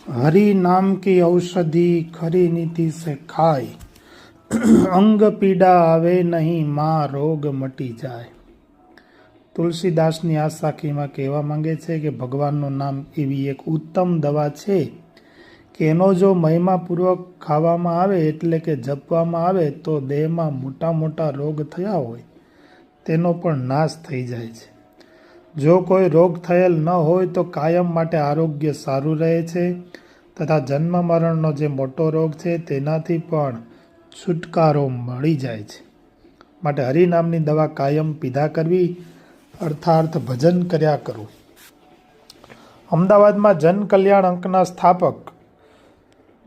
हरि नाम की औषधि खरी नीति से खाय, अंग पीड़ा आवे नहीं, माँ रोग मटी જાય. તુલસીદાસની આ સાખીમાં કહેવા માંગે છે કે ભગવાનનું નામ એવી એક ઉત્તમ દવા છે કે એનો જો મહિમાપૂર્વક ખાવામાં આવે એટલે કે જપવામાં આવે તો દેહમાં મોટા મોટા રોગ થયા હોય તેનો પણ નાશ થઈ જાય છે. જો કોઈ રોગ થયેલ ન હોય તો કાયમ માટે આરોગ્ય સારું રહે છે તથા જન્મ મરણનો જે મોટો રોગ છે તેનાથી પણ છુટકારો મળી જાય છે. માટે હરિનામની દવા કાયમ પીધા કરવી, અર્થાર્થ ભજન કર્યા કરવું. અમદાવાદમાં જન કલ્યાણ અંકના સ્થાપક,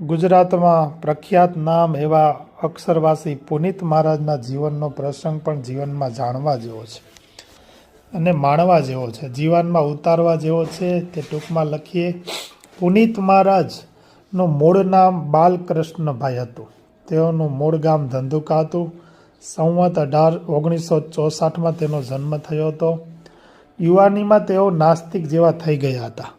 ગુજરાતમાં પ્રખ્યાત નામ એવા અક્ષરવાસી પુનિત મહારાજના જીવનનો પ્રસંગ પણ જીવનમાં જાણવા જેવો છે અને માણવા જેવો છે, જીવનમાં ઉતારવા જેવો છે. તે ટૂંકમાં લખીએ. પુનિત મહારાજનું મૂળ નામ બાલકૃષ્ણભાઈ હતું. તેઓનું મૂળ ગામ ધંધુકા હતું. સંવત 1964માં તેનો જન્મ થયો હતો. યુવાનીમાં તેઓ નાસ્તિક જેવા થઈ ગયા હતા.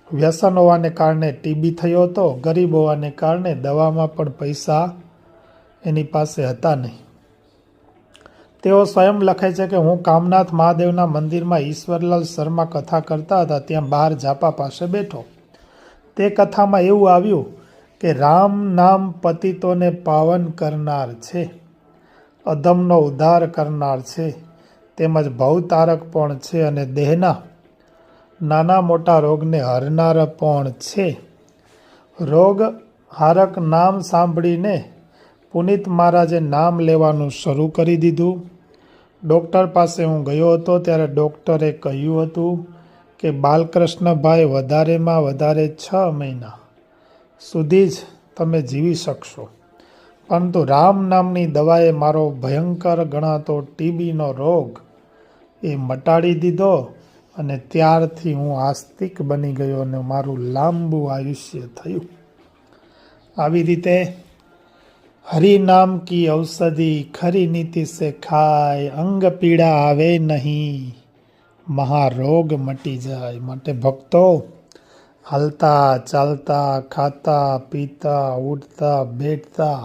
વ્યસન હોવાને કારણે ટીબી થયો હતો. ગરીબ હોવાને કારણે દવામાં પણ પૈસા એની પાસે હતા નહીં. તેઓ સ્વયં લખે છે કે હું કામનાથ મહાદેવના મંદિરમાં ઈશ્વરલાલ શર્મા કથા કરતા હતા, ત્યાં બહાર ઝાપા પાસે બેઠો. તે કથામાં એવું આવ્યું કે રામ નામ પતિતોને પાવન કરનાર છે, અધમનો ઉદ્ધાર કરનાર છે, તેમજ ભવતારક પણ છે અને દેહના નાના મોટા રોગને હરનાર પણ છે. રોગ હારક નામ સાંભળીને પુનિત મહારાજે નામ લેવાનું શરૂ કરી દીધું. ડૉક્ટર પાસે હું ગયો હતો ત્યારે ડૉક્ટરે કહ્યું હતું કે બાલકૃષ્ણભાઈ વધારેમાં વધારે 6 મહિના સુધી જ તમે જીવી શકશો. પરંતુ રામ નામની દવાએ મારો ભયંકર ગણાતો ટીબીનો રોગ એ મટાડી દીધો અને ત્યારથી હું આસ્તિક બની ગયો અને મારું લાંબુ આયુષ્ય થયું. આવી રીતે હરિનામ કી ઔષધિ ખરી નીતિ સે ખાય, અંગ પીડા આવે નહીં, મહારોગ મટી જાય. માટે ભક્તો હાલતા ચાલતા ખાતા પીતા ઉઠતા બેઠતા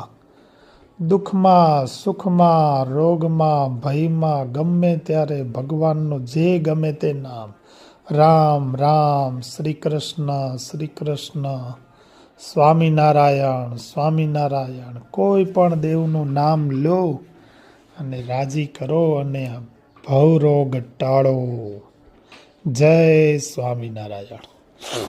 દુઃખમાં સુખમાં રોગમાં ભયમાં ગમે ત્યારે ભગવાનનું જે ગમે તે નામ, રામ રામ, શ્રી કૃષ્ણ સ્વામિનારાયણ સ્વામિનારાયણ, કોઈ પણ દેવનું નામ લો અને રાજી કરો અને ભવરોગ ટાળો. જય સ્વામિનારાયણ.